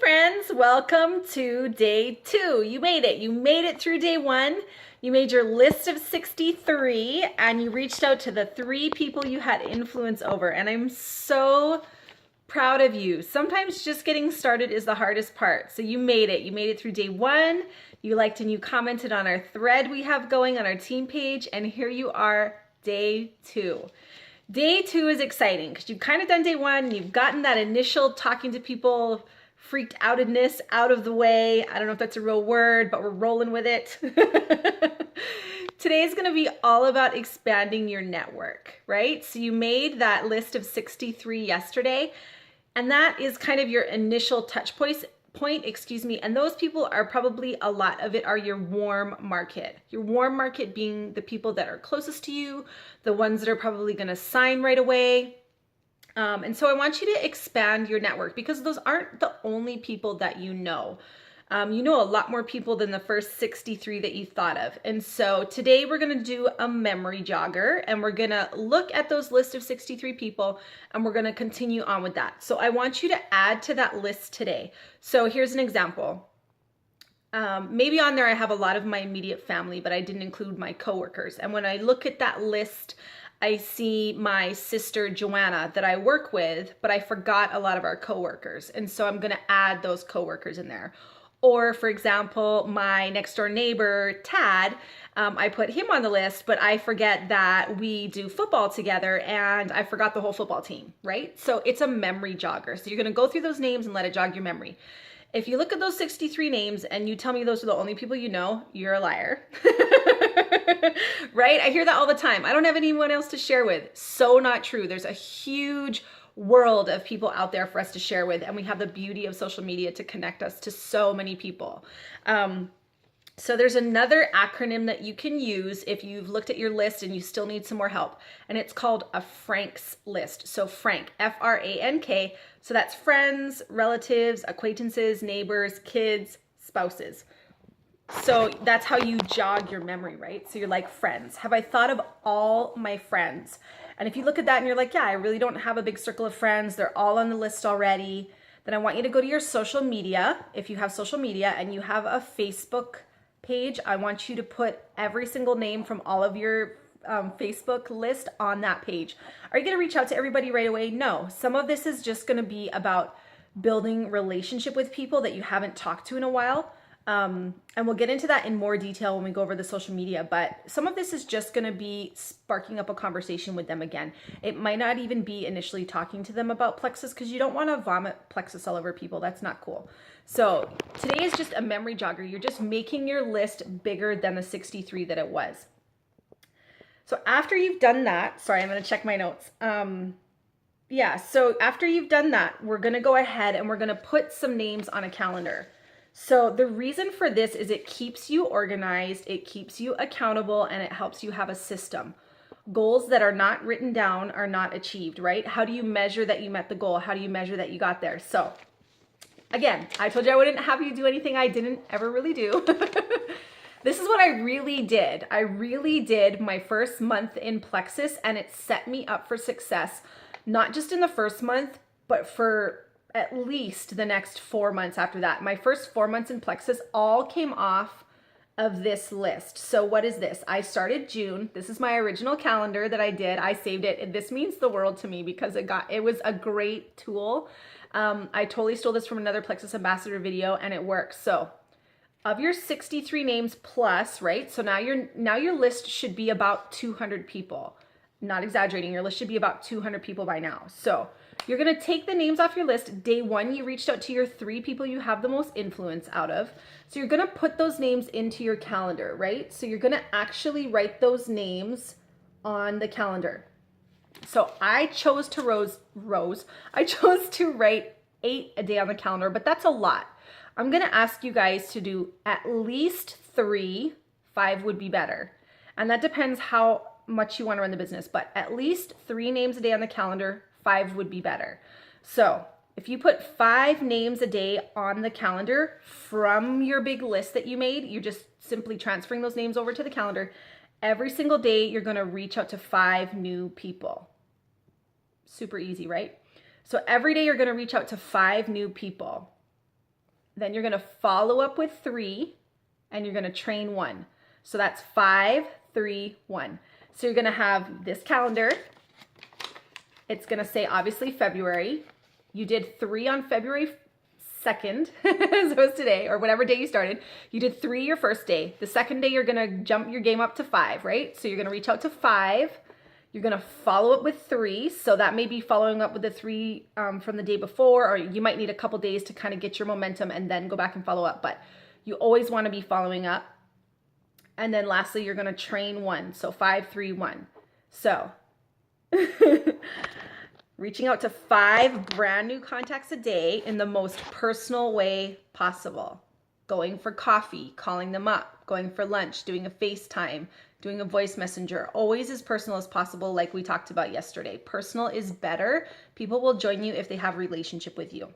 friends, welcome to day 2. You made it. You made it through day 1. You made your list of 63 and you reached out to the 3 people you had influence over. And I'm so proud of you. Sometimes just getting started is the hardest part. So you made it. You made it through day 1. You liked and you commented on our thread we have going on our team page. And here you are, day 2. Day 2 is exciting because you've kind of done day 1. And you've gotten that initial talking to people, freaked outedness out of the way. I don't know if that's a real word, but we're rolling with it. Today is going to be all about expanding your network, right? So you made that list of 63 yesterday, and that is kind of your initial touch point, and those people are probably, a lot of it are your warm market. Your warm market being the people that are closest to you, the ones that are probably going to sign right away. And so I want you to expand your network because those aren't the only people that you know. You know a lot more people than the first 63 that you thought of. And so today we're going to do a memory jogger and we're going to look at those list of 63 people and we're going to continue on with that. So I want you to add to that list today. So here's an example. Maybe on there I have a lot of my immediate family, but I didn't include my coworkers. And when I look at that list, I see my sister Joanna that I work with, but I forgot a lot of our coworkers. And so I'm going to add those coworkers in there. Or for example, my next door neighbor, Tad, I put him on the list, but I forget that we do football together and I forgot the whole football team, right? So it's a memory jogger. So you're going to go through those names and let it jog your memory. If you look at those 63 names and you tell me those are the only people you know, you're a liar. Right? I hear that all the time. I don't have anyone else to share with. So not true. There's a huge world of people out there for us to share with, and we have the beauty of social media to connect us to so many people. So there's another acronym that you can use if you've looked at your list and you still need some more help, and it's called a Frank's list. So Frank, F-R-A-N-K. So that's friends, relatives, acquaintances, neighbors, kids, spouses. So that's how you jog your memory, right? So you're like, friends. Have I thought of all my friends? And if you look at that and you're like, yeah, I really don't have a big circle of friends, they're all on the list already, then I want you to go to your social media. If you have social media and you have a Facebook page, I want you to put every single name from all of your Facebook list on that page. Are you going to reach out to everybody right away? No. Some of this is just going to be about building relationship with people that you haven't talked to in a while. And we'll get into that in more detail when we go over the social media, but some of this is just going to be sparking up a conversation with them again. It might not even be initially talking to them about Plexus because you don't want to vomit Plexus all over people. That's not cool. So today is just a memory jogger. You're just making your list bigger than the 63 that it was. So after you've done that, sorry, I'm going to check my notes. So after you've done that, we're going to go ahead and we're going to put some names on a calendar. So the reason for this is it keeps you organized, it keeps you accountable, and it helps you have a system. Goals that are not written down are not achieved, right? How do you measure that you met the goal? How do you measure that you got there? So again, I told you I wouldn't have you do anything I didn't ever really do. This is what I really did. I really did my first month in Plexus, and it set me up for success, not just in the first month, but for at least the next 4 months after that. My first 4 months in Plexus all came off of this list. So what is this? I started June. This is my original calendar that I did. I saved it. This means the world to me because it was a great tool. I totally stole this from another Plexus Ambassador video and it works. So of your 63 names plus, right? So now your list should be about 200 people. Not exaggerating, your list should be about 200 people by now. So you're gonna take the names off your list. Day 1, you reached out to your 3 people you have the most influence out of. So you're gonna put those names into your calendar, right? So you're gonna actually write those names on the calendar. So I chose to I chose to write 8 a day on the calendar, but that's a lot. I'm gonna ask you guys to do at least 3, 5 would be better. And that depends how much you want to run the business, but at least 3 names a day on the calendar, 5 would be better. So if you put 5 names a day on the calendar from your big list that you made, you're just simply transferring those names over to the calendar. Every single day, you're going to reach out to 5 new people. Super easy, right? So every day you're going to reach out to 5 new people. Then you're going to follow up with 3, and you're going to train 1. So that's 5, 3, 1. So you're going to have this calendar. It's going to say obviously February. You did 3 on February 2nd, so it's today, or whatever day you started. You did 3 your first day. The second day, you're going to jump your game up to 5, right? So you're going to reach out to 5. You're going to follow up with 3. So that may be following up with the 3 from the day before, or you might need a couple days to kind of get your momentum and then go back and follow up. But you always want to be following up. And then lastly, you're going to train 1. So 5, 3, 1. So reaching out to 5 brand new contacts a day in the most personal way possible. Going for coffee, calling them up, going for lunch, doing a FaceTime, doing a voice messenger, always as personal as possible, like we talked about yesterday. Personal is better. People will join you if they have a relationship with you.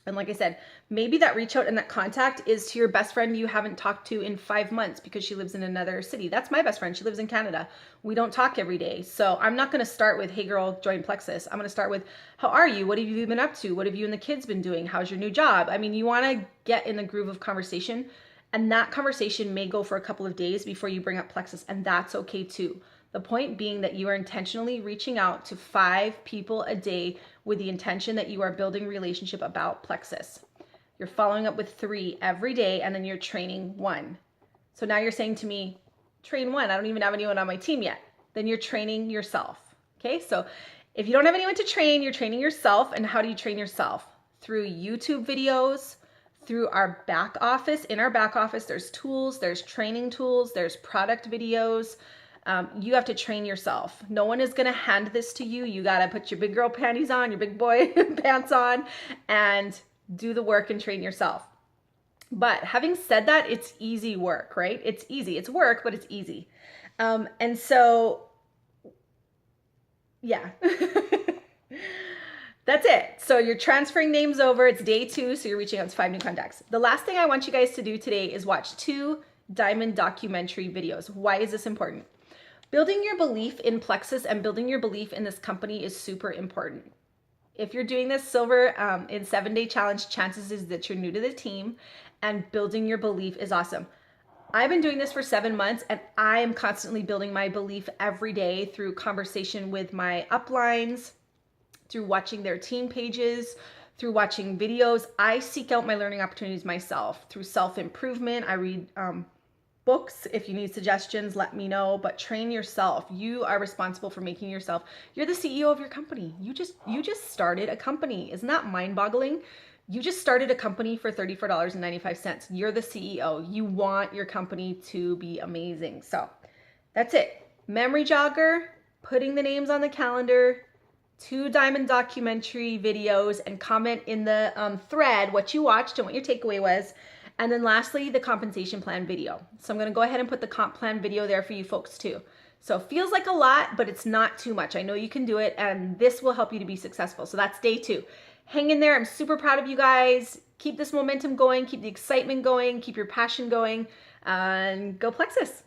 And like I said, maybe that reach out and that contact is to your best friend you haven't talked to in 5 months because she lives in another city. That's my best friend. She lives in Canada. We don't talk every day. So I'm not going to start with, hey girl, join Plexus. I'm going to start with, how are you? What have you been up to? What have you and the kids been doing? How's your new job? I mean, you want to get in the groove of conversation, and that conversation may go for a couple of days before you bring up Plexus, and that's okay too. The point being that you are intentionally reaching out to 5 people a day with the intention that you are building a relationship about Plexus. You're following up with 3 every day, and then you're training 1. So now you're saying to me, train 1, I don't even have anyone on my team yet. Then you're training yourself. Okay, so if you don't have anyone to train, you're training yourself. And how do you train yourself? Through YouTube videos, through our back office. In our back office, there's tools, there's training tools, there's product videos. You have to train yourself. No one is going to hand this to you. You got to put your big girl panties on, your big boy pants on, and do the work and train yourself. But having said that, it's easy work, right? It's easy. It's work, but it's easy. And so, yeah. That's it. So you're transferring names over. It's day 2, so you're reaching out to 5 new contacts. The last thing I want you guys to do today is watch 2 diamond documentary videos. Why is this important? Building your belief in Plexus and building your belief in this company is super important. If you're doing this silver in 7-day challenge, chances is that you're new to the team, and building your belief is awesome. I've been doing this for 7 months, and I am constantly building my belief every day through conversation with my uplines, through watching their team pages, through watching videos. I seek out my learning opportunities myself through self-improvement. I read books. If you need suggestions, let me know, but train yourself. You are responsible for making yourself. You're the CEO of your company. You just started a company. Isn't that mind-boggling? You just started a company for $34.95. You're the CEO. You want your company to be amazing. So that's it. Memory jogger, putting the names on the calendar, 2 diamond documentary videos, and comment in the thread what you watched and what your takeaway was. And then lastly, the compensation plan video. So I'm going to go ahead and put the comp plan video there for you folks too. So it feels like a lot, but it's not too much. I know you can do it, and this will help you to be successful. So that's day 2. Hang in there. I'm super proud of you guys. Keep this momentum going. Keep the excitement going. Keep your passion going. And go Plexus.